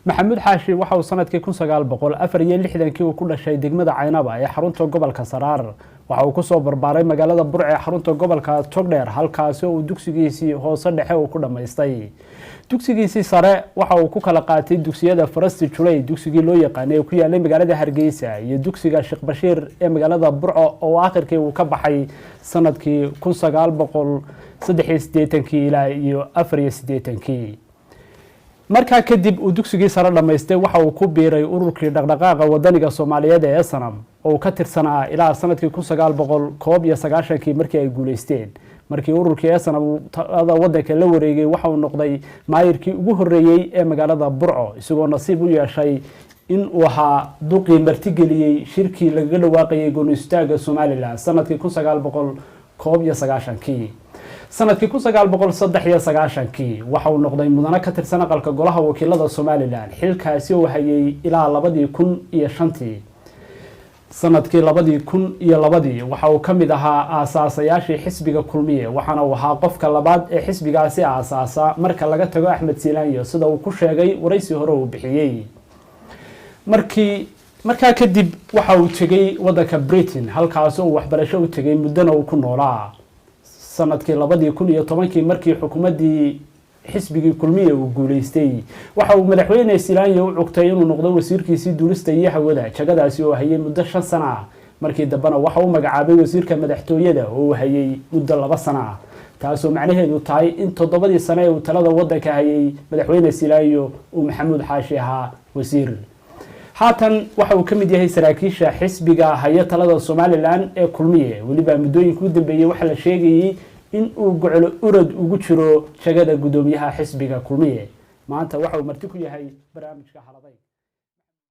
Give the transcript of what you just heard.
maxamuud xaashi waxa uu sanadkii 1964 uu ku dhashay degmada Caynaba ee xarunta gobolka Saraar waxa uu ku soo barbaaray magaalada Burco ee xarunta gobolka Togdheer halkaas oo uu dugsigiisii hoose dhexe uu ku dhameystay dugsigiisii sare waxa uu ku kala qaatay dugsiyada Farasti Julay dugsigii loo yaqaanay ku yaalay magaalada Hargeysa iyo dugsiga Sheekh Bashiir ee magaalada Burco oo aakhirkii uu ka baxay sanadkii 1983 ilaa iyo 84 markaa kadib uu dugsigii sare dhameystay waxa uu ku biiray ururkii dhaqdhaqaaqa wadaniga Soomaaliyeed ee SNM oo ka tirsanaa ilaa sanadkii 1991 markii ay guuleysteen markii ururkii SNM wadanka la wareegay waxa uu noqday maayirkii ugu horeeyay ee magaalada Burco isagoo nasiib u yeeshay in uu ahaa duqii martigeliyay shirkii laga dhawaaqay go'aansiyada Soomaaliland sanadkii 1991 sanadkii 1993 waxa uu noqday mudane ka tirsan aqalka golaha wakiilada Soomaaliland xilkaasi oo hayay ilaa 2005 sanadkii 2002 waxa uu kamid ahaa aasaasayashii xisbiga Kulmiye waxaana uu ahaa qofka labaad ee xisbigaasi aasaasa marka laga tago Axmed Silaanyo sida uu ku sheegay waraysi hore uu bixiyay markaa kadib waxa uu tagay wadanka Britain halkaas oo waxbarasho u tagay muddana uu ku noolaa sanadkii 2010 markii xukuumadii xisbigii Kulmiye uu guuleystay waxa uu madaxweyne Silaanyo u cugtay inuu noqdo wasiirkiisii duulista iyo hawada jagadaasi oo hayay muddo 5 sano ah markii dambana waxa uu magacaabay wasiirka madaxtooyada oo hayay muddo 2 sano ah taasoo macnaheedu tahay in 7 sano ee uu talada wadanka hayay madaxweyne Silaanyo uu maxamuud xaashi ahaa wasiir haatan waxa uu kamid yahay saraakiisha xisbiga haya talada Soomaaliland ee Kulmiye waliba muddooyinka u dambeeyay waxa la sheegay in uu gocolo urad ugu jiro jagada gudoomiyaha xisbiga Kulmiye maanta waxa uu marti ku yahay barnaamijka xaladay